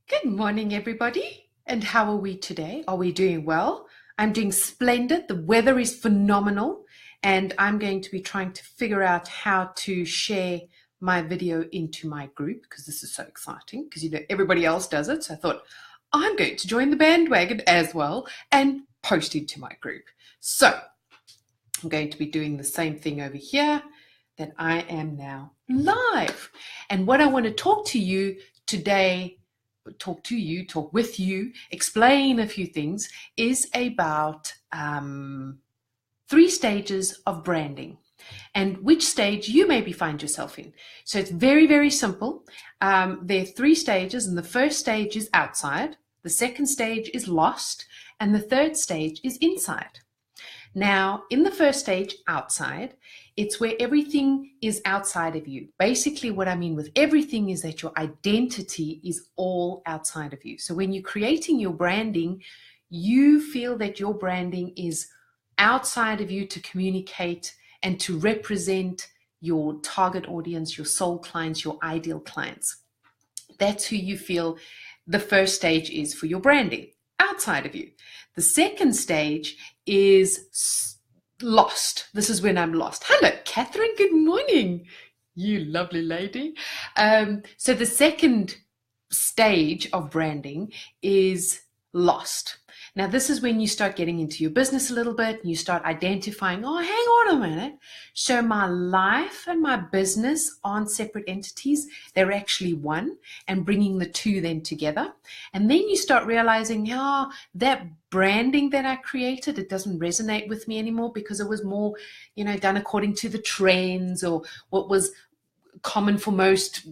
Good morning, everybody. And how are we today? Are we doing well? I'm doing splendid. The weather is phenomenal. And I'm going to be trying to figure out how to share my video into my group because this is so exciting because, everybody else does it. So I thought I'm going to join the bandwagon as well and post into my group. So I'm going to be doing the same thing over here that I am now live. And what I want to talk with you, explain a few things, is about 3 stages of branding and which stage you maybe find yourself in. So it's very, very simple. There are 3 stages, and the first stage is outside, the second stage is lost, and the third stage is inside. Now, in the first stage, outside, it's where everything is outside of you. Basically, what I mean with everything is that your identity is all outside of you. So when you're creating your branding, you feel that your branding is outside of you to communicate and to represent your target audience, your soul clients, your ideal clients. That's who you feel the first stage is for your branding, outside of you. The second stage is lost. This is when I'm lost. Hello, Catherine. Good morning, you lovely lady. So the second stage of branding is lost. Now, this is when you start getting into your business a little bit and you start identifying, oh, hang on a minute. So my life and my business aren't separate entities. They're actually one, and bringing the two then together. And then you start realizing, that branding that I created, it doesn't resonate with me anymore because it was more, done according to the trends or what was common for most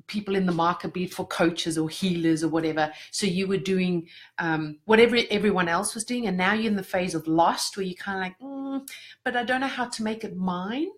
people in the market, be it for coaches or healers or whatever. So you were doing whatever everyone else was doing, and now you're in the phase of lost, where you're kind of like, but I don't know how to make it mine.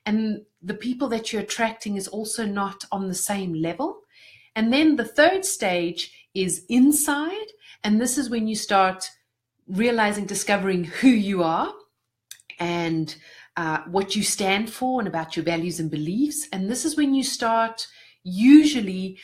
And the people that you're attracting is also not on the same level. And then the third stage is inside, and this is when you start realizing, discovering who you are and what you stand for and about your values and beliefs. And this is when you start usually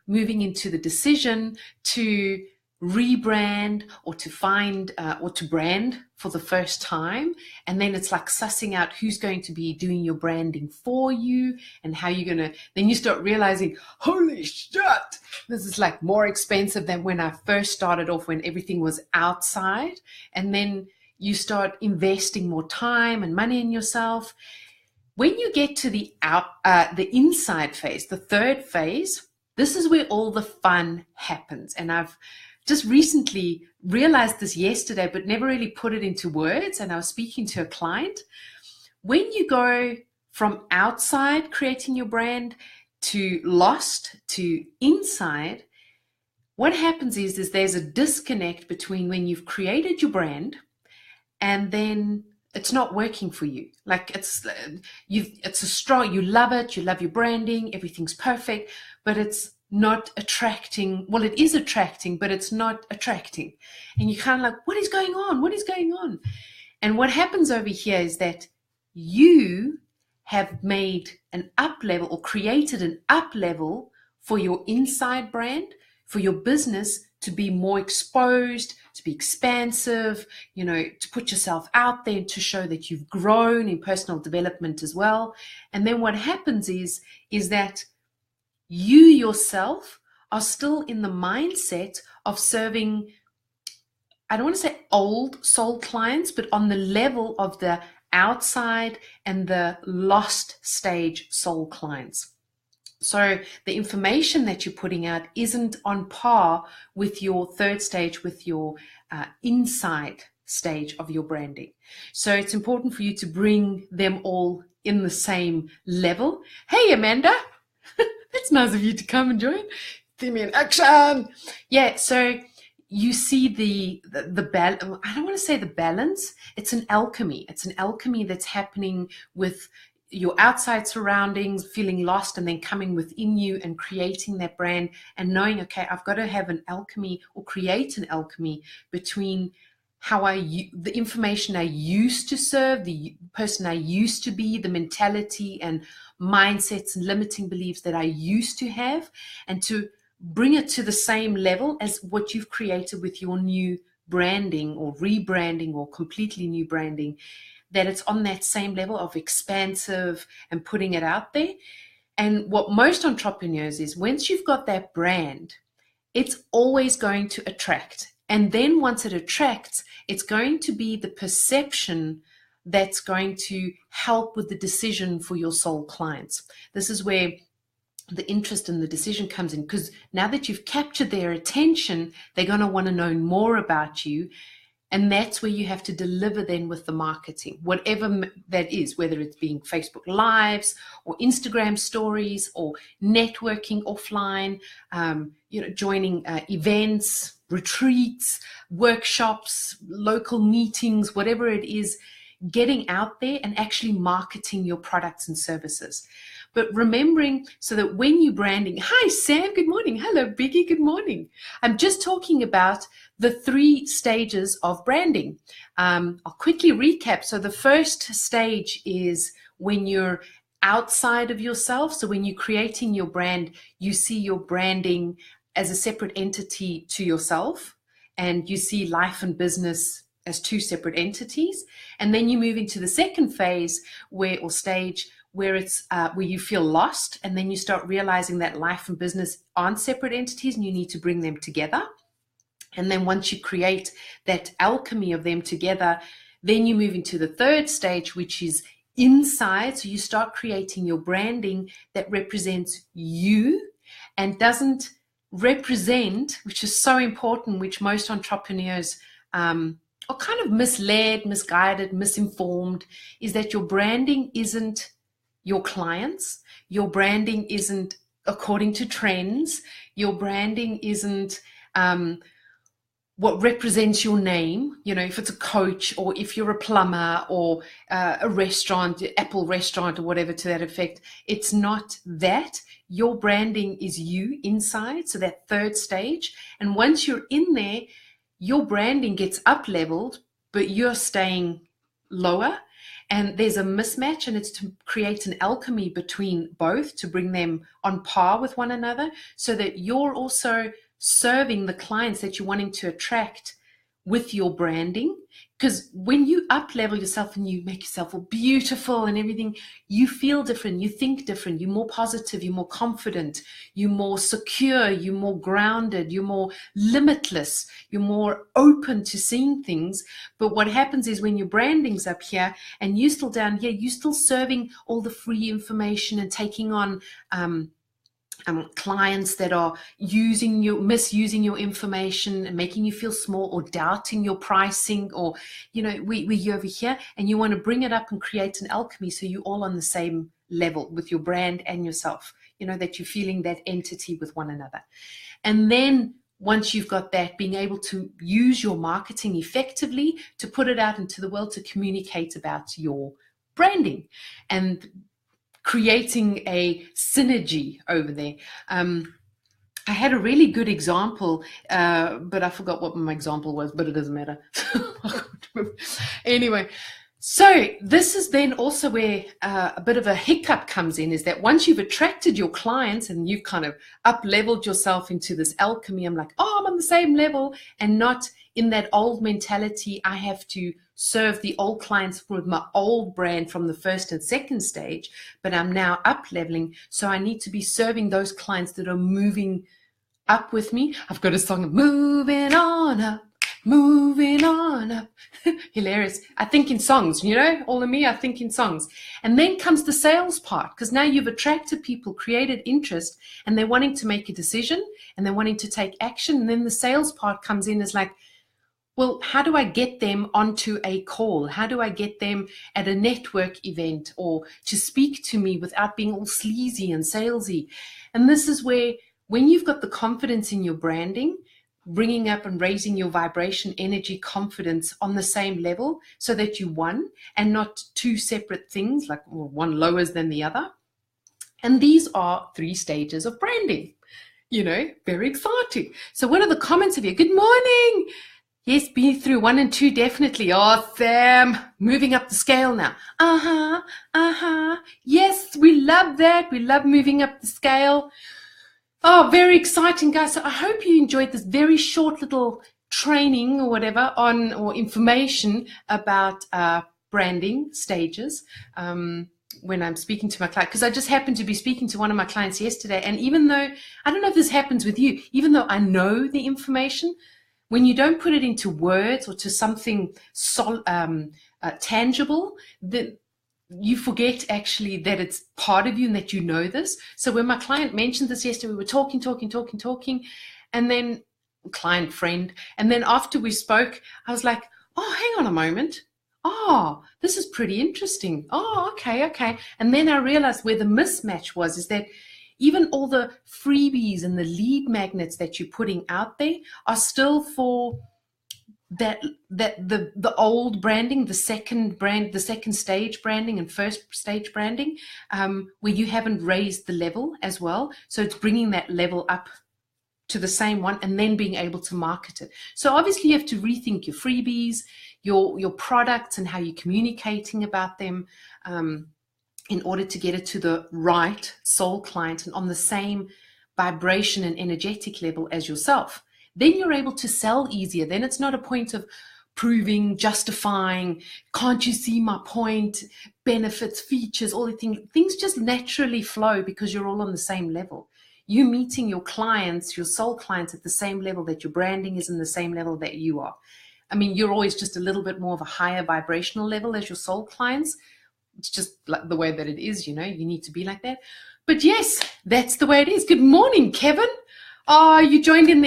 moving into the decision to rebrand or to find or to brand for the first time. And then it's like sussing out who's going to be doing your branding for you and how you're going to, then you start realizing, holy shit, this is like more expensive than when I first started off, when everything was outside. And then you start investing more time and money in yourself. When you get to the inside phase, the third phase, this is where all the fun happens. And I've just recently realized this yesterday, but never really put it into words. And I was speaking to a client. When you go from outside creating your brand to lost to inside, what happens is there's a disconnect between when you've created your brand and then it's not working for you. Like it's a strong, you love it, you love your branding, everything's perfect, but it's not attracting. Well, it is attracting, but it's not attracting. And you're kind of like, what is going on? What is going on? And what happens over here is that you have made an up level or created an up level for your inside brand, for your business to be more exposed, to be expansive, to put yourself out there, to show that you've grown in personal development as well. And then what happens is that you yourself are still in the mindset of serving, I don't want to say old soul clients, but on the level of the outside and the lost stage soul clients. So the information that you're putting out isn't on par with your third stage, with your inside stage of your branding. So it's important for you to bring them all in the same level. Hey, Amanda, it's nice of you to come and join. Theme in action. Yeah, so you see the balance. I don't want to say the balance. It's an alchemy. It's an alchemy that's happening with your outside surroundings, feeling lost, and then coming within you and creating that brand and knowing, okay, I've got to have an alchemy or create an alchemy between how the information I used to serve, the person I used to be, the mentality and mindsets and limiting beliefs that I used to have, and to bring it to the same level as what you've created with your new branding or rebranding or completely new branding, that it's on that same level of expansive and putting it out there. And what most entrepreneurs is, once you've got that brand, it's always going to attract. And then once it attracts, it's going to be the perception that's going to help with the decision for your soul clients. This is where the interest and the decision comes in, because now that you've captured their attention, they're going to want to know more about you. And that's where you have to deliver then with the marketing, whatever that is, whether it's being Facebook Lives or Instagram stories or networking offline, joining events, retreats, workshops, local meetings, whatever it is, getting out there and actually marketing your products and services. But remembering, so that when you're branding, hi Sam, good morning. Hello Biggie, good morning. I'm just talking about the 3 stages of branding. I'll quickly recap. So the first stage is when you're outside of yourself. So when you're creating your brand, you see your branding as a separate entity to yourself, and you see life and business as 2 separate entities. And then you move into the second phase or stage where it's where you feel lost, and then you start realizing that life and business aren't separate entities and you need to bring them together. And then once you create that alchemy of them together, then you move into the third stage, which is inside. So you start creating your branding that represents you and doesn't represent, which is so important, which most entrepreneurs are kind of misled, misguided, misinformed, is that your branding isn't your clients. Your branding isn't according to trends. Your branding isn't what represents your name. You know, if it's a coach or if you're a plumber or a restaurant, Apple restaurant or whatever to that effect, it's not that. Your branding is you inside. So that third stage. And once you're in there, your branding gets up leveled, but you're staying lower. And there's a mismatch, and it's to create an alchemy between both to bring them on par with one another, so that you're also serving the clients that you're wanting to attract with your branding. Because when you up level yourself and you make yourself all beautiful and everything, you feel different, you think different, you're more positive, you're more confident, you're more secure, you're more grounded, you're more limitless, you're more open to seeing things. But what happens is when your branding's up here and you're still down here, you're still serving all the free information and taking on clients that are misusing your information and making you feel small or doubting your pricing, or, you know, we're over here, and you want to bring it up and create an alchemy so you're all on the same level with your brand and yourself, you know, that you're feeling that entity with one another. And then once you've got that, being able to use your marketing effectively to put it out into the world to communicate about your branding and creating a synergy over there. I had a really good example, but I forgot what my example was, but it doesn't matter. Anyway, so this is then also where a bit of a hiccup comes in, is that once you've attracted your clients and you've kind of up-leveled yourself into this alchemy, I'm like, oh, I'm on the same level, and not in that old mentality, I have to serve the old clients with my old brand from the first and second stage, but I'm now up-leveling, so I need to be serving those clients that are moving up with me. I've got a song, moving on up. Moving on up. Hilarious. I think in songs, you know, all of me, I think in songs. And then comes the sales part, because now you've attracted people, created interest, and they're wanting to make a decision and they're wanting to take action. And then the sales part comes in as like, well, how do I get them onto a call? How do I get them at a network event or to speak to me without being all sleazy and salesy? And this is where, when you've got the confidence in your branding, bringing up and raising your vibration, energy, confidence on the same level, so that you one and not 2 separate things, like one lowers than the other. And these are 3 stages of branding. You know, very exciting. So what are the comments of you? Good morning. Yes, be through 1 and 2, definitely. Oh, Sam, moving up the scale now. Yes, we love that. We love moving up the scale. Oh, very exciting, guys. So I hope you enjoyed this very short little training or whatever on or information about branding stages. When I'm speaking to my client, because I just happened to be speaking to one of my clients yesterday, and even though I don't know if this happens with you, even though I know the information, when you don't put it into words or to something tangible, then you forget actually that it's part of you and that you know this. So when my client mentioned this yesterday, we were talking, and then client friend, and then after we spoke, I was like, oh, hang on a moment. Oh, this is pretty interesting. Oh, okay. And then I realized where the mismatch was is that even all the freebies and the lead magnets that you're putting out there are still for the old branding, the second stage branding and first stage branding, where you haven't raised the level as well. So it's bringing that level up to the same one and then being able to market it. So obviously you have to rethink your freebies, your products and how you're communicating about them, in order to get it to the right soul client and on the same vibration and energetic level as yourself. Then you're able to sell easier. Then it's not a point of proving, justifying, can't you see my point, benefits, features, all the things. Things just naturally flow because you're all on the same level. You meeting your clients, your soul clients at the same level that your branding is in the same level that you are. I mean, you're always just a little bit more of a higher vibrational level as your soul clients. It's just like the way that it is, you need to be like that. But yes, that's the way it is. Good morning, Kevin. Oh, you joined near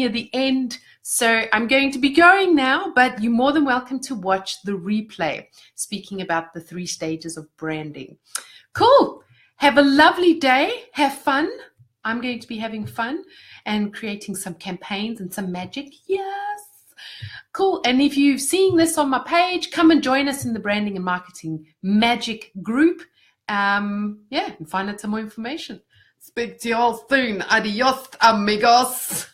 the end. So I'm going to be going now, but you're more than welcome to watch the replay, speaking about the 3 stages of branding. Cool. Have a lovely day. Have fun. I'm going to be having fun and creating some campaigns and some magic. Yes. Cool. And if you've seen this on my page, come and join us in the Branding and Marketing Magic group. And find out some more information. Speak to you all soon. Adios, amigos.